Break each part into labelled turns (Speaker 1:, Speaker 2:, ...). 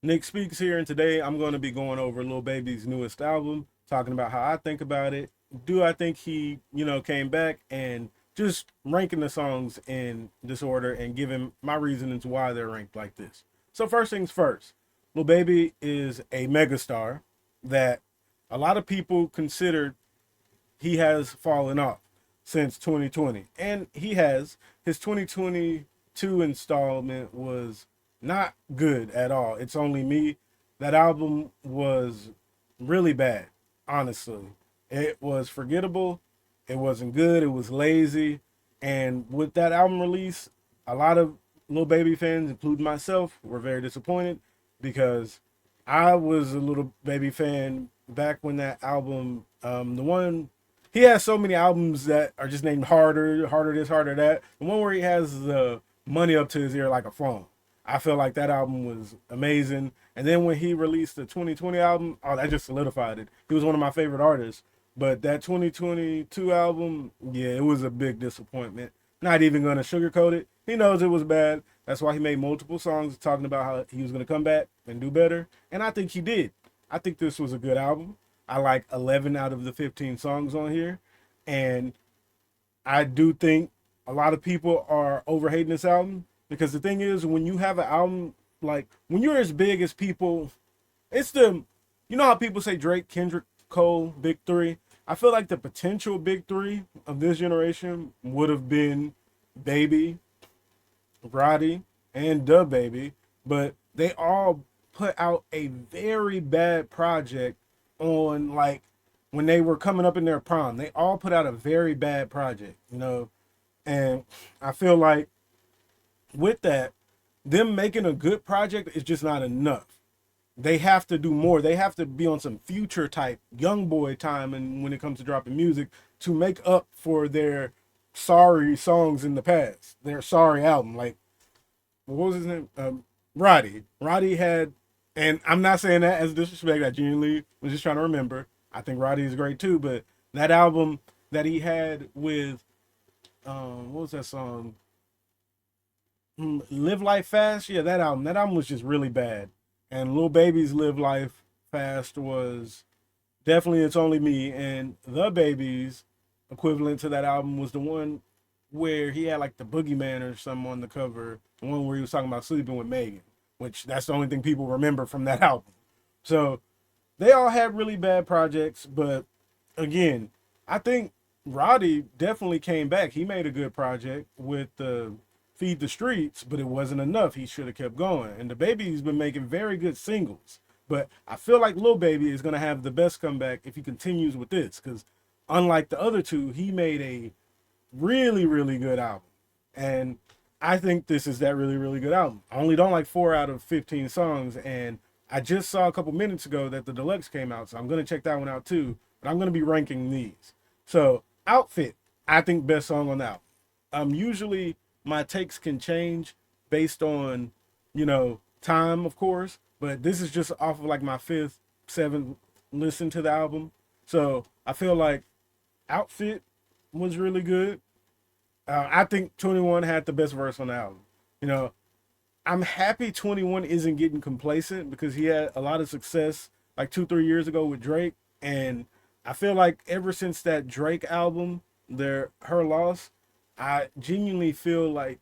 Speaker 1: Nick Speaks here, and today I'm going to be going over Lil Baby's newest album, talking about how I think about it. Do I think he, came back, and just ranking the songs in this order and giving my reasons why they're ranked like this. So first things first, Lil Baby is a megastar that a lot of people considered he has fallen off since 2020. And he has. His 2022 installment was not good at all. It's Only Me. That album was really bad, honestly. It was forgettable. It wasn't good. It was lazy. And with that album release, a lot of Lil Baby fans, including myself, were very disappointed because I was a Little Baby fan back when that album, the one he has so many albums that are just named Harder, Harder This, Harder That. The one where he has the money up to his ear like a phone. I felt like that album was amazing. And then when he released the 2020 album, oh, that just solidified it. He was one of my favorite artists. But that 2022 album, yeah, it was a big disappointment. Not even going to sugarcoat it. He knows it was bad. That's why he made multiple songs talking about how he was going to come back and do better. And I think he did. I think this was a good album. I like 11 out of the 15 songs on here. And I do think a lot of people are overhating this album because the thing is, when you have an album, like when you're as big as people, it's you know how people say Drake, Kendrick, Cole, big three? I feel like the potential big three of this generation would have been Baby, Roddy, and Dub Baby, but they all put out a very bad project on like when they were coming up in their prime. They all put out a very bad project. And I feel like with that, them making a good project is just not enough. They have to do more. They have to be on some future type young boy time and when it comes to dropping music to make up for their sorry songs in the past. Their sorry album. Like what was his name? Roddy. Roddy had, and I'm not saying that as disrespect. I genuinely was just trying to remember. I think Roddy is great too, but that album that he had with, what was that song? Live Life Fast. Yeah, that album. That album was just really bad. And Lil Baby's Live Life Fast was definitely It's Only Me. And The Baby's equivalent to that album was the one where he had like the boogeyman or something on the cover, the one where he was talking about sleeping with Megan, which that's the only thing people remember from that album. So they all had really bad projects, but again, I think Roddy definitely came back. He made a good project with the Feed the Streets, but it wasn't enough. He should have kept going. And the Baby's been making very good singles. But I feel like Lil Baby is gonna have the best comeback if he continues with this, because unlike the other two, he made a really, really good album. And I think this is that really, really good album. I only don't like 4 out of 15 songs, and I just saw a couple minutes ago that the deluxe came out, so I'm gonna check that one out too. But I'm gonna be ranking these. So Outfit, I think best song on the album. Usually my takes can change based on, time, of course, but this is just off of like my fifth, seventh listen to the album. So I feel like Outfit was really good. I think 21 had the best verse on the album. You know, I'm happy 21 isn't getting complacent because he had a lot of success like 2, 3 years ago with Drake. And I feel like ever since that Drake album, Her Loss, I genuinely feel like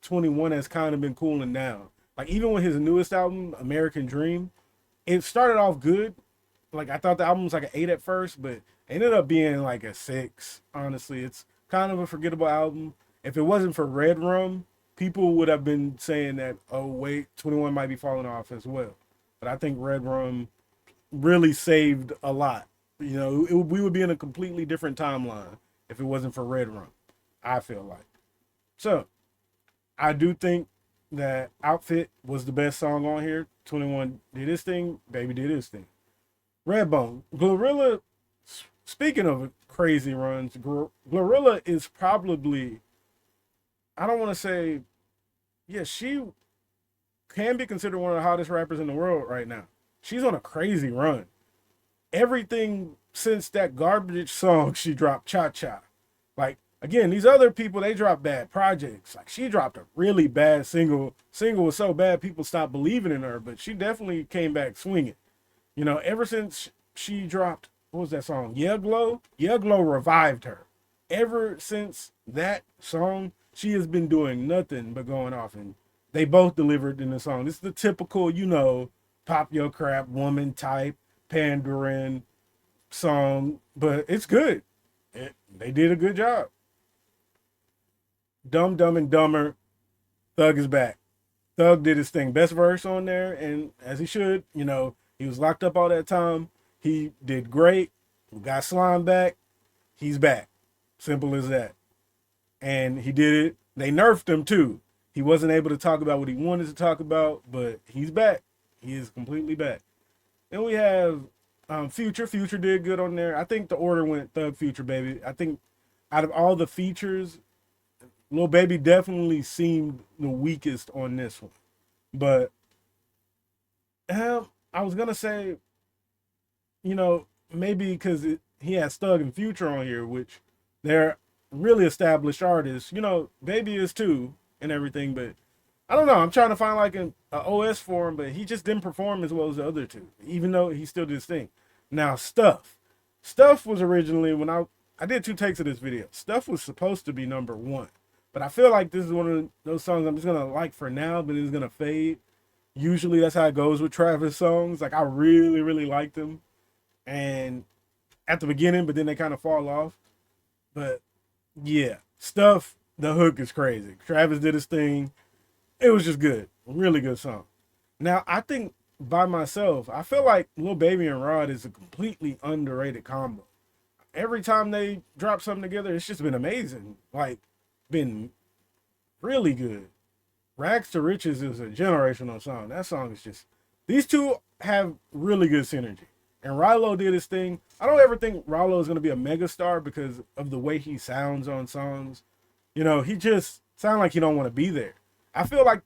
Speaker 1: 21 has kind of been cooling down. Like even with his newest album, American Dream, it started off good. Like I thought the album was like an 8 at first, but it ended up being like a 6. Honestly, it's kind of a forgettable album. If it wasn't for Red Rum, people would have been saying that, oh wait, 21 might be falling off as well. But I think Red Rum really saved a lot. We would be in a completely different timeline if it wasn't for Red Rum. I feel like. So I do think that Outfit was the best song on here. 21 did his thing, Baby did his thing. Redbone, Glorilla. Speaking of crazy runs, Glorilla is probably, I don't want to say, yeah, she can be considered one of the hottest rappers in the world right now. She's on a crazy run. Everything since that garbage song she dropped, Cha Cha. Like, Again, these other people, they drop bad projects. Like she dropped a really bad single. Single was so bad people stopped believing in her, but she definitely came back swinging. You know, ever since she dropped, what was that song? Yeah Glow? Yeah Glow revived her. Ever since that song, she has been doing nothing but going off. And they both delivered in the song. This is the typical, you know, pop your crap, woman type, pandering song, but it's good. They did a good job. Dumb, Dumb, and Dumber, Thug is back. Thug did his thing. Best verse on there, and as he should, you know, he was locked up all that time. He did great. Got Slime back. He's back. Simple as that. And he did it. They nerfed him too. He wasn't able to talk about what he wanted to talk about, but he's back. He is completely back. Then we have Future. Future did good on there. I think the order went Thug, Future, Baby. I think out of all the features, Lil Baby definitely seemed the weakest on this one. But I was gonna say, you know, maybe because he has Thug and Future on here, which they're really established artists. You know, Baby is too and everything, but I don't know. I'm trying to find like a OS for him, but he just didn't perform as well as the other two, even though he still did his thing. Now, Stuff was originally when I did two takes of this video. Stuff was supposed to be number one, but I feel like this is one of those songs I'm just gonna like for now, but it's gonna fade. Usually that's how it goes with Travis songs. Like I really, really like them, and at the beginning, but then they kind of fall off. But yeah, Stuff. The hook is crazy. Travis did his thing. It was just good. Really good song. Now, I think by myself, I feel like Lil Baby and Rod is a completely underrated combo. Every time they drop something together, it's just been amazing. Like, been really good. Rags to Riches is a generational song. That song is just, these two have really good synergy. And Rilo did his thing. I don't ever think Rilo is going to be a megastar because of the way he sounds on songs. You know, he just sounds like he don't want to be there. I feel like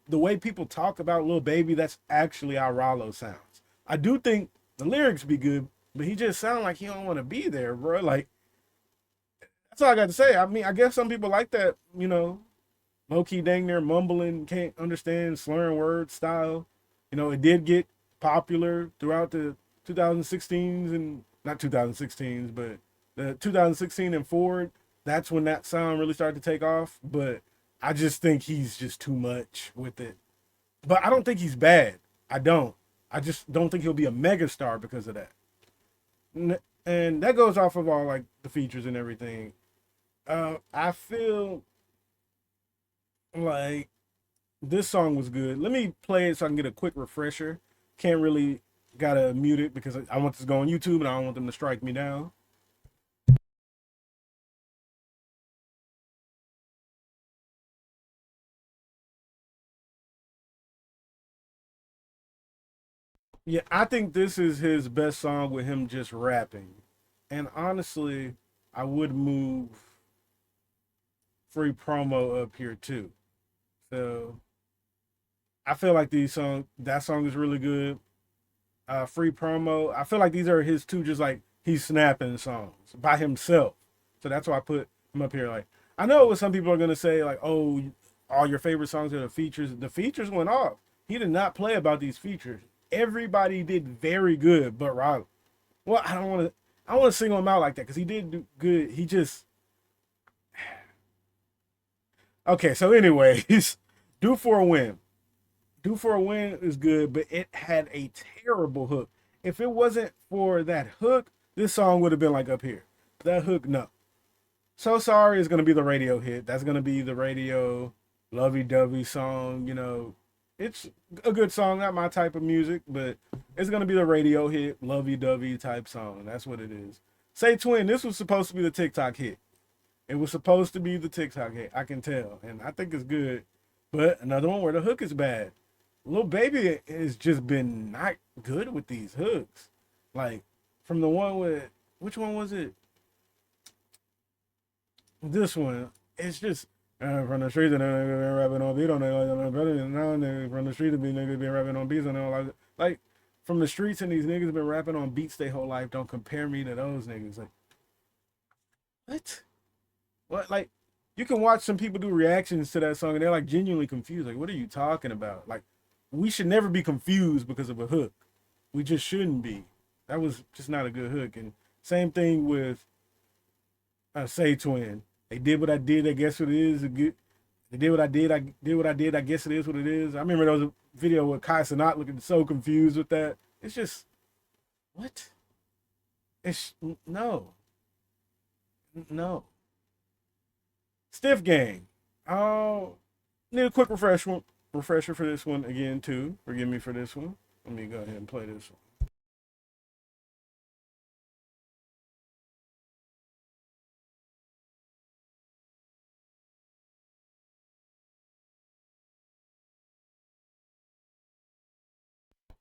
Speaker 1: the way people talk about Lil Baby, that's actually how Rallo sounds. I do think the lyrics be good, but he just sounds like he don't want to be there, bro. Like that's all I got to say. I mean, I guess some people like that, you know, low key dang near mumbling, can't understand slurring words style. You know, it did get popular throughout the 2016s and not 2016s, but the 2016 and forward. That's when that sound really started to take off. But I just think he's just too much with it. But I don't think he's bad. I don't. I just don't think he'll be a megastar because of that. And that goes off of all like the features and everything. I feel like this song was good. Let me play it so I can get a quick refresher. Can't really gotta mute it because I want this to go on YouTube and I don't want them to strike me down. Yeah, I think this is his best song with him just rapping. And honestly, I would move free promo up here too. So I feel like that song is really good. Free promo. I feel like these are his two just like he's snapping songs by himself. So that's why I put him up here. Like I know what some people are gonna say, like, oh, all your favorite songs are the features. The features went off. He did not play about these features. Everybody did very good, but Rob. Well, I want to single him out like that because he did do good. He just okay. So, anyways, do for a win. Do for a win is good, but it had a terrible hook. If it wasn't for that hook, this song would have been like up here. That hook, no. So sorry is gonna be the radio hit. That's gonna be the radio lovey-dovey song. You know, it's a good song, not my type of music, but it's gonna be the radio hit, lovey-dovey type song. That's what it is. Say Twin, this was supposed to be the TikTok hit. It was supposed to be the TikTok hit. I can tell, and I think it's good. But another one where the hook is bad. Lil Baby has just been not good with these hooks. Like from the one with which one was it? This one. It's just from the streets and niggas been rapping on beat on it. Like, better now niggas from the streets be niggas been rapping on beats on it. Like from the streets and these niggas been rapping on beats their whole life. Don't compare me to those niggas. Like what? What, like, you can watch some people do reactions to that song and they're like genuinely confused. Like, what are you talking about? Like, we should never be confused because of a hook. We just shouldn't be. That was just not a good hook. And same thing with Say Twin. They did what I did. I guess what it is. They did what I did. I did what I did. I guess it is what it is. I remember there was a video with Kai Cenat looking so confused with that. It's just what? It's no, no. Stiff Gang. Oh, need a quick refresher for this one again too. Forgive me for this one. Let me go ahead and play this one.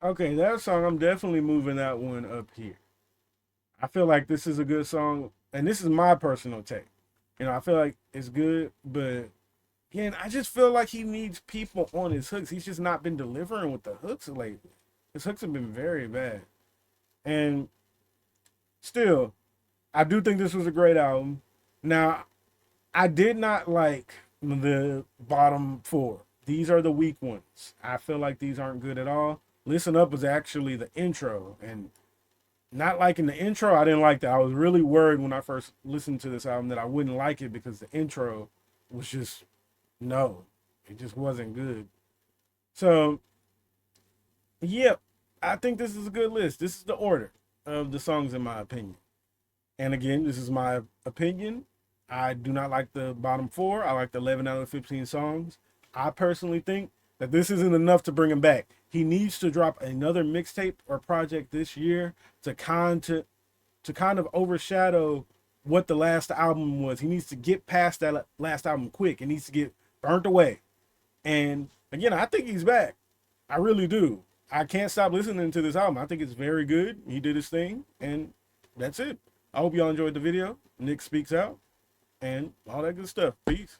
Speaker 1: Okay, that song, I'm definitely moving that one up here. I feel like this is a good song, and this is my personal take. I feel like it's good, but again, I just feel like he needs people on his hooks. He's just not been delivering with the hooks lately. His hooks have been very bad. And still, I do think this was a great album. Now, I did not like the bottom four. These are the weak ones. I feel like these aren't good at all. Listen Up was actually the intro, and not liking the intro, I didn't like that. I was really worried when I first listened to this album that I wouldn't like it because the intro was just no, it just wasn't good. So, yep, I think this is a good list. This is the order of the songs, in my opinion. And again, this is my opinion. I do not like the bottom four. I like the 11 out of 15 songs. I personally think that this isn't enough to bring him back. He needs to drop another mixtape or project this year to kind of overshadow what the last album was. He needs to get past that last album quick. It needs to get burnt away. And again, I think he's back. I really do. I can't stop listening to this album. I think it's very good. He did his thing, and that's it. I hope y'all enjoyed the video. Nick speaks out and all that good stuff. Peace.